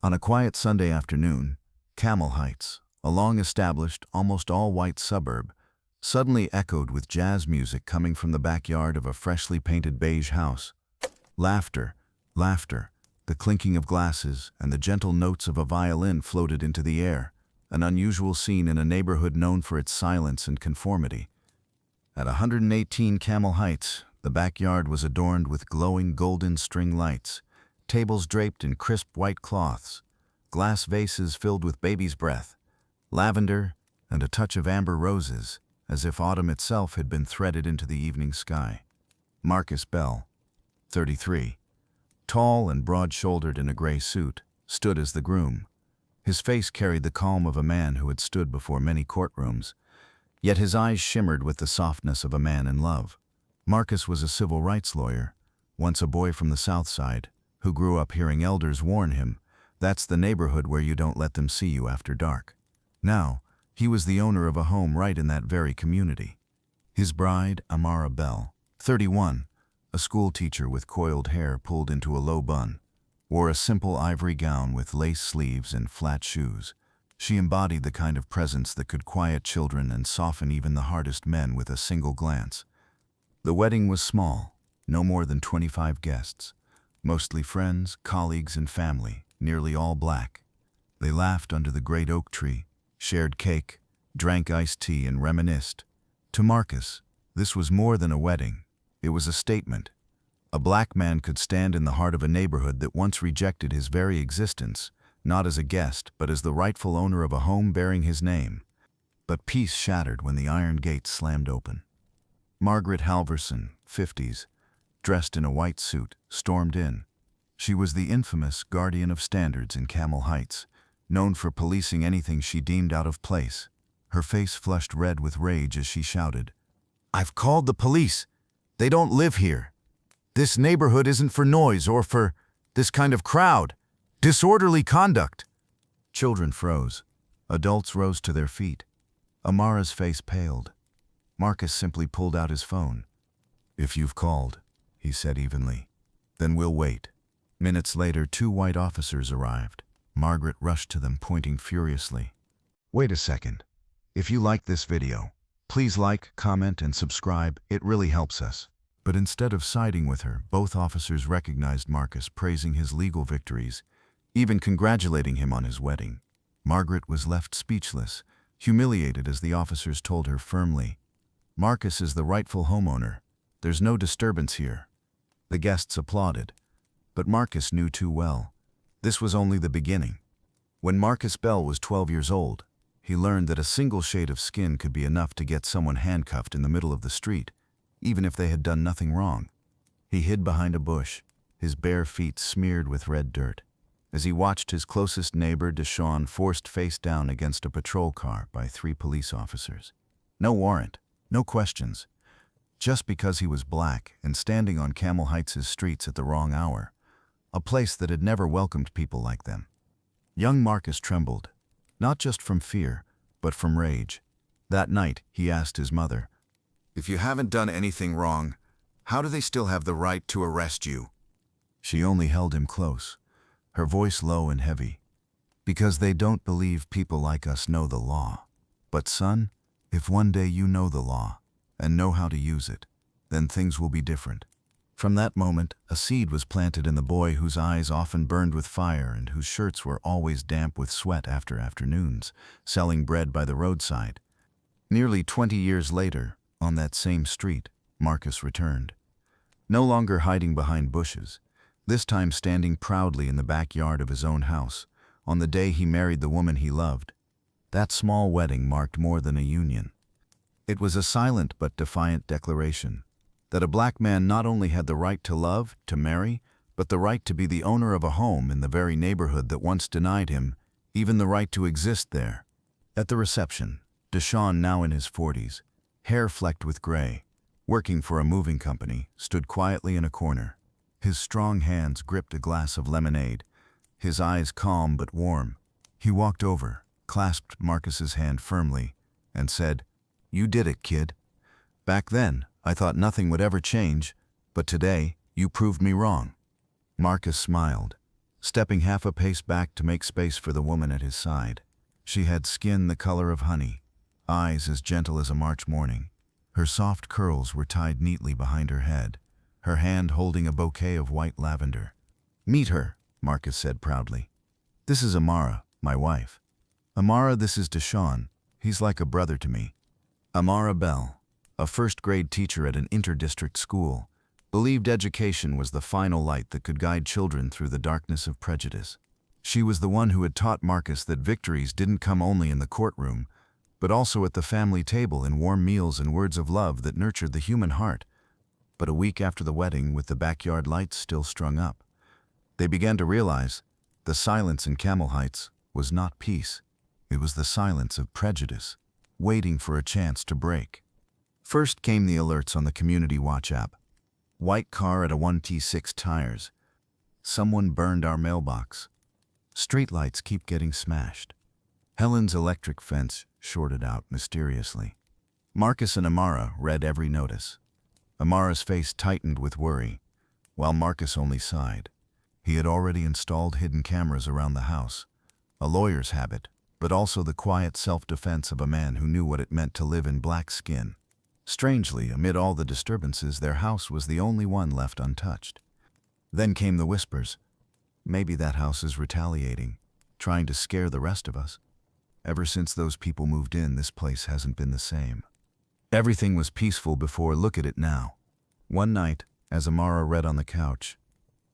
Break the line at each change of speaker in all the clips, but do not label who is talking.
On a quiet Sunday afternoon, Camel Heights, a long-established, almost all-white suburb, suddenly echoed with jazz music coming from the backyard of a freshly painted beige house. Laughter, laughter, the clinking of glasses and the gentle notes of a violin floated into the air, an unusual scene in a neighborhood known for its silence and conformity. At 118 Camel Heights, the backyard was adorned with glowing golden string lights, tables draped in crisp white cloths, glass vases filled with baby's breath, lavender, and a touch of amber roses, as if autumn itself had been threaded into the evening sky. Marcus Bell, 33, tall and broad-shouldered in a gray suit, stood as the groom. His face carried the calm of a man who had stood before many courtrooms, yet his eyes shimmered with the softness of a man in love. Marcus was a civil rights lawyer, once a boy from the South Side, who grew up hearing elders warn him, "That's the neighborhood where you don't let them see you after dark." Now, he was the owner of a home right in that very community. His bride, Amara Bell, 31, a school teacher with coiled hair pulled into a low bun, wore a simple ivory gown with lace sleeves and flat shoes. She embodied the kind of presence that could quiet children and soften even the hardest men with a single glance. The wedding was small, no more than 25 guests, mostly friends, colleagues, and family, nearly all black. They laughed under the great oak tree, shared cake, drank iced tea, and reminisced. To Marcus, this was more than a wedding. It was a statement. A black man could stand in the heart of a neighborhood that once rejected his very existence, not as a guest, but as the rightful owner of a home bearing his name. But peace shattered when the iron gates slammed open. Margaret Halverson, 50s, dressed in a white suit, stormed in. She was the infamous guardian of standards in Camel Heights, known for policing anything she deemed out of place. Her face flushed red with rage as she shouted, "I've called the police. They don't live here. This neighborhood isn't for noise or for this kind of crowd. Disorderly conduct." Children froze. Adults rose to their feet. Amara's face paled. Marcus simply pulled out his phone. "If you've called," he said evenly, "then we'll wait." Minutes later, 2 white officers arrived. Margaret rushed to them, pointing furiously. "Wait a second. If you like this video, please like, comment, and subscribe. It really helps us." But instead of siding with her, both officers recognized Marcus, praising his legal victories, even congratulating him on his wedding. Margaret was left speechless, humiliated as the officers told her firmly, "Marcus is the rightful homeowner. There's no disturbance here." The guests applauded, but Marcus knew too well. This was only the beginning. When Marcus Bell was 12 years old, he learned that a single shade of skin could be enough to get someone handcuffed in the middle of the street, even if they had done nothing wrong. He hid behind a bush, his bare feet smeared with red dirt, as he watched his closest neighbor, Deshawn, forced face down against a patrol car by 3 police officers. No warrant, no questions. Just because he was black and standing on Camel Heights' streets at the wrong hour, a place that had never welcomed people like them. Young Marcus trembled, not just from fear, but from rage. That night, he asked his mother, "If you haven't done anything wrong, how do they still have the right to arrest you?" She only held him close, her voice low and heavy. "Because they don't believe people like us know the law. But son, if one day you know the law and know how to use it, then things will be different." From that moment, a seed was planted in the boy whose eyes often burned with fire and whose shirts were always damp with sweat after afternoons, selling bread by the roadside. Nearly 20 years later, on that same street, Marcus returned. No longer hiding behind bushes, this time standing proudly in the backyard of his own house, on the day he married the woman he loved. That small wedding marked more than a union. It was a silent but defiant declaration that a black man not only had the right to love, to marry, but the right to be the owner of a home in the very neighborhood that once denied him even the right to exist there. At the reception, Deshawn, now in his 40s, hair flecked with gray, working for a moving company, stood quietly in a corner. His strong hands gripped a glass of lemonade, his eyes calm but warm. He walked over, clasped Marcus's hand firmly, and said, "You did it, kid. Back then, I thought nothing would ever change, but today, you proved me wrong." Marcus smiled, stepping half a pace back to make space for the woman at his side. She had skin the color of honey, eyes as gentle as a March morning. Her soft curls were tied neatly behind her head, her hand holding a bouquet of white lavender. "Meet her," Marcus said proudly. "This is Amara, my wife. Amara, this is Deshaun. He's like a brother to me." Amara Bell, a first-grade teacher at an inter-district school, believed education was the final light that could guide children through the darkness of prejudice. She was the one who had taught Marcus that victories didn't come only in the courtroom, but also at the family table in warm meals and words of love that nurtured the human heart. But a week after the wedding, with the backyard lights still strung up, they began to realize the silence in Camel Heights was not peace. It was the silence of prejudice, waiting for a chance to break. First came the alerts on the Community Watch app. White car at a 1T6 tires. Someone burned our mailbox. Streetlights keep getting smashed. Helen's electric fence shorted out mysteriously. Marcus and Amara read every notice. Amara's face tightened with worry, while Marcus only sighed. He had already installed hidden cameras around the house, a lawyer's habit, but also the quiet self-defense of a man who knew what it meant to live in black skin. Strangely, amid all the disturbances, their house was the only one left untouched. Then came the whispers. Maybe that house is retaliating, trying to scare the rest of us. Ever since those people moved in, this place hasn't been the same. Everything was peaceful before. Look at it now. One night, as Amara read on the couch,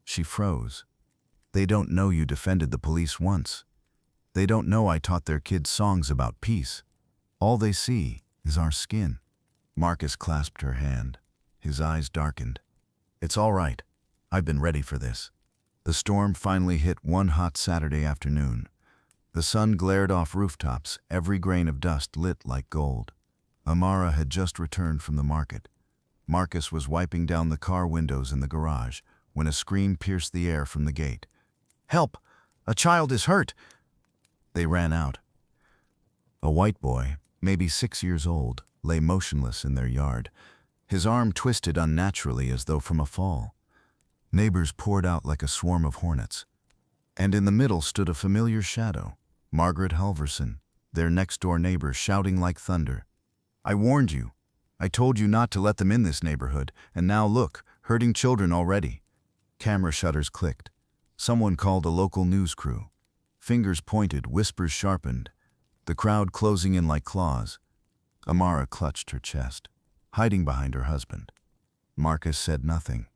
she froze. They don't know you defended the police once. They don't know I taught their kids songs about peace. All they see is our skin. Marcus clasped her hand. His eyes darkened. "It's all right. I've been ready for this." The storm finally hit one hot Saturday afternoon. The sun glared off rooftops, every grain of dust lit like gold. Amara had just returned from the market. Marcus was wiping down the car windows in the garage when a scream pierced the air from the gate. "Help! A child is hurt!" They ran out. A white boy, maybe 6 years old, lay motionless in their yard, his arm twisted unnaturally as though from a fall. Neighbors poured out like a swarm of hornets. And in the middle stood a familiar shadow, Margaret Halverson, their next-door neighbor, shouting like thunder. "I warned you. I told you not to let them in this neighborhood, and now look, hurting children already." Camera shutters clicked. Someone called a local news crew. Fingers pointed, whispers sharpened, the crowd closing in like claws. Amara clutched her chest, hiding behind her husband. Marcus said nothing.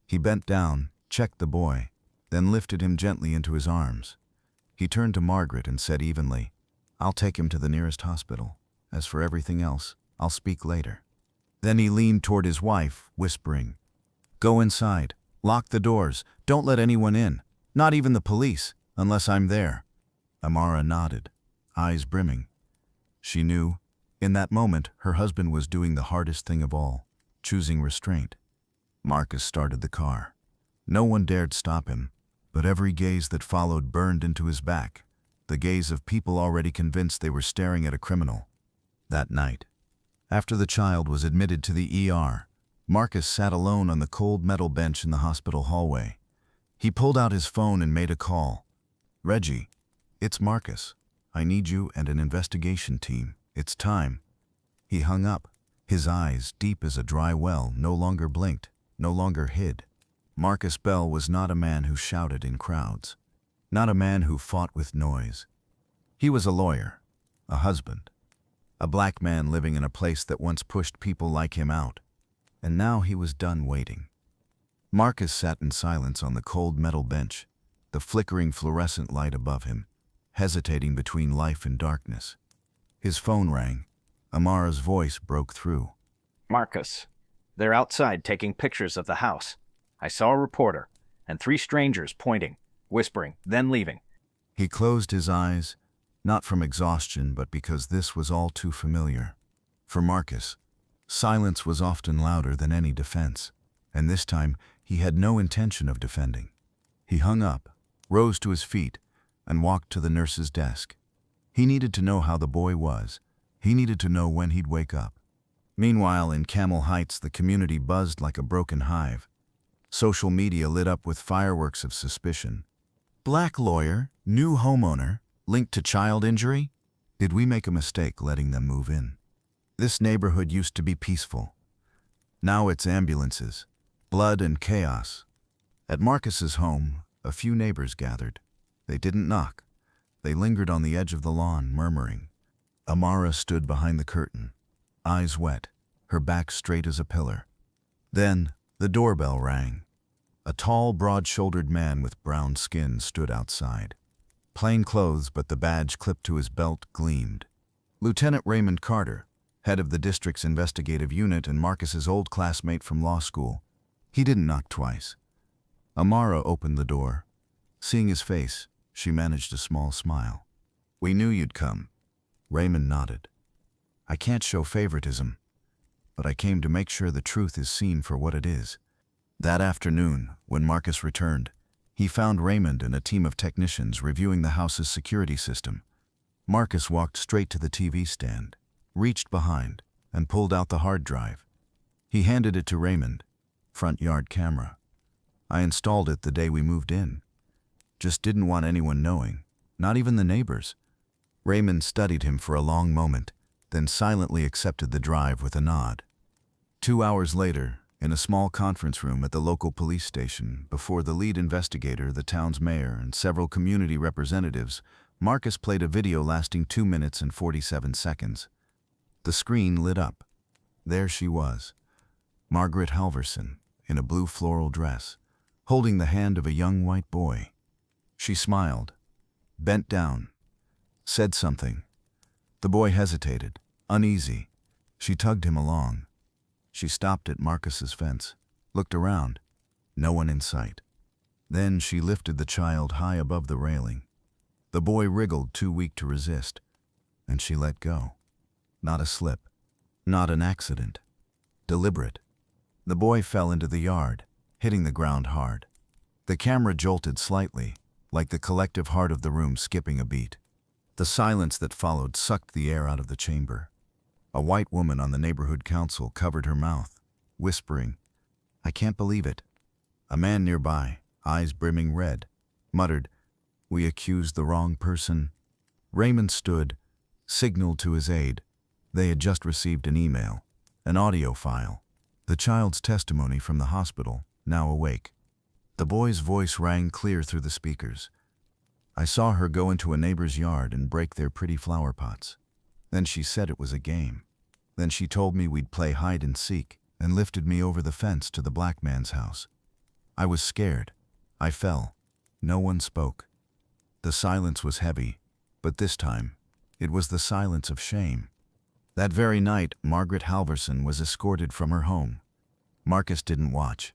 He bent down, checked the boy, then lifted him gently into his arms. He turned to Margaret and said evenly, "I'll take him to the nearest hospital. As for everything else, I'll speak later." Then he leaned toward his wife, whispering, "Go inside. Lock the doors. Don't let anyone in. Not even the police, unless I'm there." Amara nodded, eyes brimming. She knew, in that moment, her husband was doing the hardest thing of all, choosing restraint. Marcus started the car. No one dared stop him, but every gaze that followed burned into his back, the gaze of people already convinced they were staring at a criminal. That night, after the child was admitted to the ER, Marcus sat alone on the cold metal bench in the hospital hallway. He pulled out his phone and made a call. "Reggie, it's Marcus. I need you and an investigation team. It's time." He hung up. His eyes, deep as a dry well, no longer blinked, no longer hid. Marcus Bell was not a man who shouted in crowds, not a man who fought with noise. He was a lawyer, a husband, a black man living in a place that once pushed people like him out. And now he was done waiting. Marcus sat in silence on the cold metal bench, the flickering fluorescent light above him, hesitating between life and darkness. His phone rang. Amara's voice broke through.
"Marcus, they're outside taking pictures of the house. I saw a reporter, and 3 strangers pointing, whispering, then leaving."
He closed his eyes, not from exhaustion, but because this was all too familiar. For Marcus, silence was often louder than any defense, and this time he had no intention of defending. He hung up, rose to his feet, and walked to the nurse's desk. He needed to know how the boy was. He needed to know when he'd wake up. Meanwhile, in Camel Heights, the community buzzed like a broken hive. Social media lit up with fireworks of suspicion. Black lawyer, new homeowner, linked to child injury? Did we make a mistake letting them move in? This neighborhood used to be peaceful. Now it's ambulances, blood and chaos. At Marcus's home, a few neighbors gathered. They didn't knock. They lingered on the edge of the lawn, murmuring. Amara stood behind the curtain, eyes wet, her back straight as a pillar. Then, the doorbell rang. A tall, broad-shouldered man with brown skin stood outside. Plain clothes, but the badge clipped to his belt gleamed. Lieutenant Raymond Carter, head of the district's investigative unit and Marcus's old classmate from law school. He didn't knock twice. Amara opened the door. Seeing his face, she managed a small smile. "We knew you'd come." Raymond nodded. "I can't show favoritism, but I came to make sure the truth is seen for what it is." That afternoon, when Marcus returned, he found Raymond and a team of technicians reviewing the house's security system. Marcus walked straight to the TV stand, reached behind, and pulled out the hard drive. He handed it to Raymond. "Front yard camera. I installed it the day we moved in. Just didn't want anyone knowing, not even the neighbors." Raymond studied him for a long moment, then silently accepted the drive with a nod. 2 hours later, in a small conference room at the local police station, before the lead investigator, the town's mayor, and several community representatives, Marcus played a video lasting 2 minutes and 47 seconds. The screen lit up. There she was, Margaret Halverson, in a blue floral dress, holding the hand of a young white boy. She smiled, bent down, said something. The boy hesitated, uneasy. She tugged him along. She stopped at Marcus's fence, looked around. No one in sight. Then she lifted the child high above the railing. The boy wriggled, too weak to resist, and she let go. Not a slip, not an accident. Deliberate. The boy fell into the yard, hitting the ground hard. The camera jolted slightly, like the collective heart of the room skipping a beat. The silence that followed sucked the air out of the chamber. A white woman on the neighborhood council covered her mouth, whispering, "I can't believe it." A man nearby, eyes brimming red, muttered, "We accused the wrong person." Raymond stood, signaled to his aide. They had just received an email, an audio file, the child's testimony from the hospital, now awake. The boy's voice rang clear through the speakers. "I saw her go into a neighbor's yard and break their pretty flower pots. Then she said it was a game. Then she told me we'd play hide and seek and lifted me over the fence to the black man's house. I was scared. I fell. No one spoke. The silence was heavy, but this time, it was the silence of shame." That very night, Margaret Halverson was escorted from her home. Marcus didn't watch.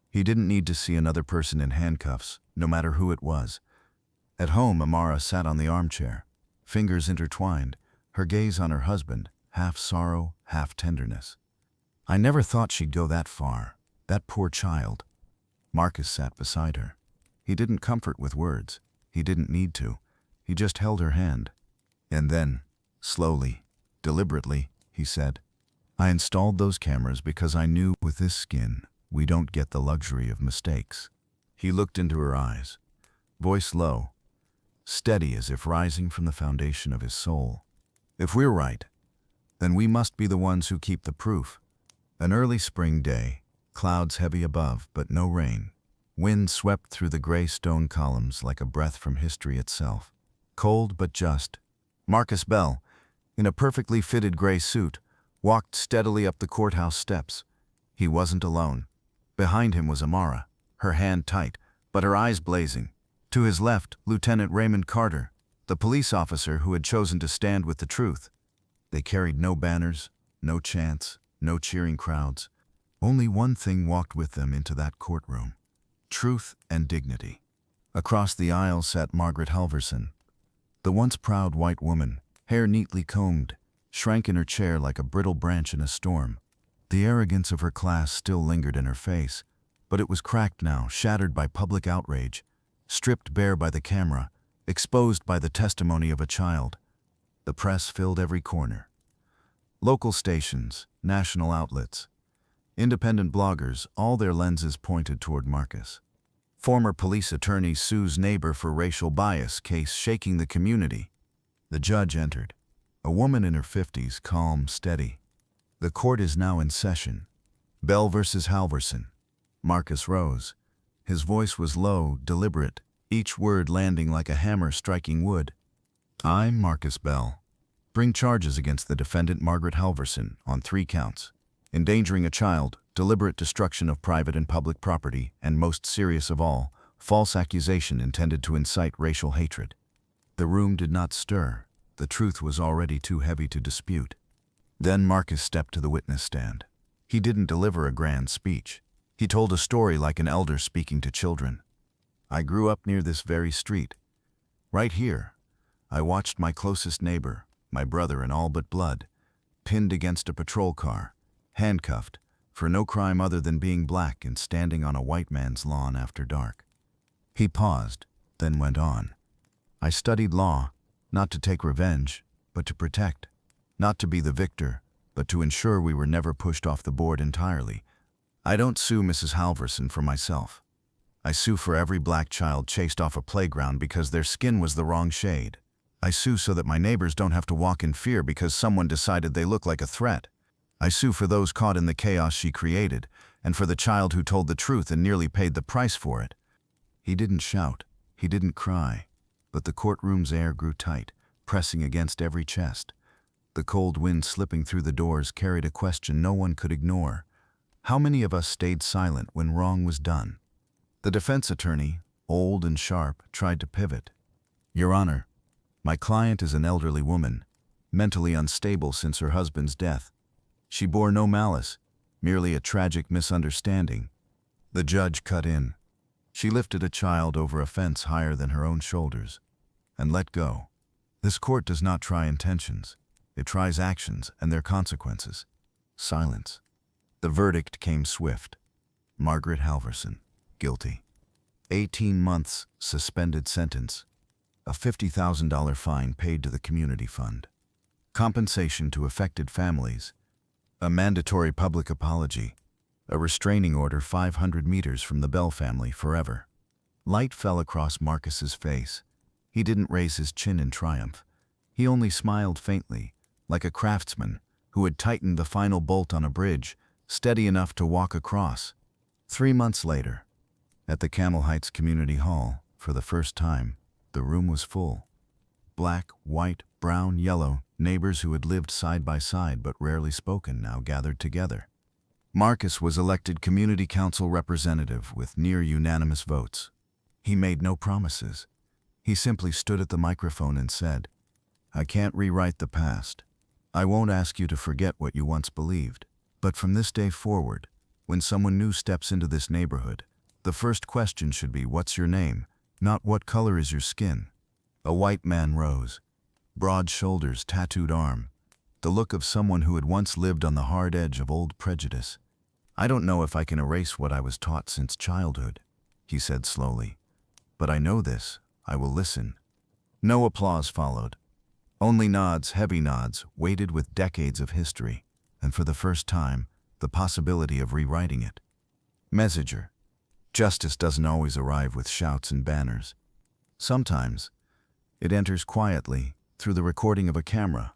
He didn't need to see another person in handcuffs, no matter who it was. At home, Amara sat on the armchair, fingers intertwined, her gaze on her husband, half sorrow, half tenderness. "I never thought she'd go that far, that poor child." Marcus sat beside her. He didn't comfort with words. He didn't need to. He just held her hand. And then, slowly, deliberately, he said, "I installed those cameras because I knew with this skin, we don't get the luxury of mistakes." He looked into her eyes, voice low, steady as if rising from the foundation of his soul. "If we're right, then we must be the ones who keep the proof." An early spring day, clouds heavy above, but no rain. Wind swept through the gray stone columns like a breath from history itself. Cold but just. Marcus Bell, in a perfectly fitted gray suit, walked steadily up the courthouse steps. He wasn't alone. Behind him was Amara, her hand tight, but her eyes blazing. To his left, Lieutenant Raymond Carter, the police officer who had chosen to stand with the truth. They carried no banners, no chants, no cheering crowds. Only one thing walked with them into that courtroom: truth and dignity. Across the aisle sat Margaret Halverson, the once proud white woman, hair neatly combed, shrank in her chair like a brittle branch in a storm. The arrogance of her class still lingered in her face, but it was cracked now, shattered by public outrage, stripped bare by the camera, exposed by the testimony of a child. The press filled every corner. Local stations, national outlets, independent bloggers, all their lenses pointed toward Marcus. Former police attorney sues neighbor for racial bias case shaking the community. The judge entered. A woman in her 50s, calm, steady. The court is now in session. Bell versus Halverson. Marcus rose. His voice was low, deliberate, each word landing like a hammer striking wood. I, Marcus Bell, bring charges against the defendant Margaret Halverson on 3 counts. Endangering a child, deliberate destruction of private and public property, and most serious of all, false accusation intended to incite racial hatred. The room did not stir. The truth was already too heavy to dispute. Then Marcus stepped to the witness stand. He didn't deliver a grand speech. He told a story like an elder speaking to children. I grew up near this very street. Right here, I watched my closest neighbor, my brother in all but blood, pinned against a patrol car, handcuffed, for no crime other than being black and standing on a white man's lawn after dark. He paused, then went on. I studied law, not to take revenge, but to protect. Not to be the victor, but to ensure we were never pushed off the board entirely. I don't sue Mrs. Halverson for myself. I sue for every black child chased off a playground because their skin was the wrong shade. I sue so that my neighbors don't have to walk in fear because someone decided they look like a threat. I sue for those caught in the chaos she created, and for the child who told the truth and nearly paid the price for it. He didn't shout. He didn't cry. But the courtroom's air grew tight, pressing against every chest. The cold wind slipping through the doors carried a question no one could ignore. How many of us stayed silent when wrong was done? The defense attorney, old and sharp, tried to pivot. Your Honor, my client is an elderly woman, mentally unstable since her husband's death. She bore no malice, merely a tragic misunderstanding. The judge cut in. She lifted a child over a fence higher than her own shoulders and let go. This court does not try intentions. It tries actions and their consequences. Silence. The verdict came swift. Margaret Halverson, guilty. 18 months suspended sentence. A $50,000 fine paid to the community fund. Compensation to affected families. A mandatory public apology. A restraining order 500 meters from the Bell family forever. Light fell across Marcus's face. He didn't raise his chin in triumph. He only smiled faintly, like a craftsman who had tightened the final bolt on a bridge, steady enough to walk across. 3 months later, at the Camel Heights Community Hall, for the first time, the room was full. Black, white, brown, yellow, neighbors who had lived side by side but rarely spoken now gathered together. Marcus was elected community council representative with near unanimous votes. He made no promises. He simply stood at the microphone and said, I can't rewrite the past. I won't ask you to forget what you once believed. But from this day forward, when someone new steps into this neighborhood, the first question should be, what's your name? Not what color is your skin. A white man rose. Broad shoulders, tattooed arm. The look of someone who had once lived on the hard edge of old prejudice. I don't know if I can erase what I was taught since childhood, he said slowly. But I know this. I will listen. No applause followed. Only nods, heavy nods, weighted with decades of history, and for the first time, the possibility of rewriting it. Messenger. Justice doesn't always arrive with shouts and banners. Sometimes, it enters quietly, through the recording of a camera,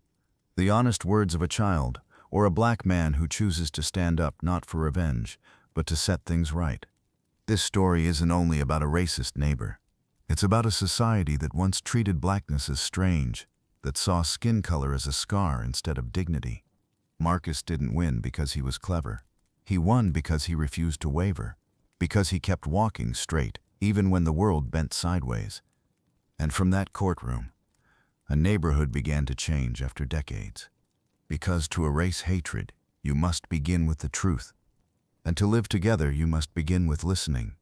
the honest words of a child, or a black man who chooses to stand up not for revenge, but to set things right. This story isn't only about a racist neighbor. It's about a society that once treated blackness as strange, that saw skin color as a scar instead of dignity. Marcus didn't win because he was clever. He won because he refused to waver, because he kept walking straight, even when the world bent sideways. And from that courtroom, a neighborhood began to change after decades. Because to erase hatred, you must begin with the truth. And to live together, you must begin with listening.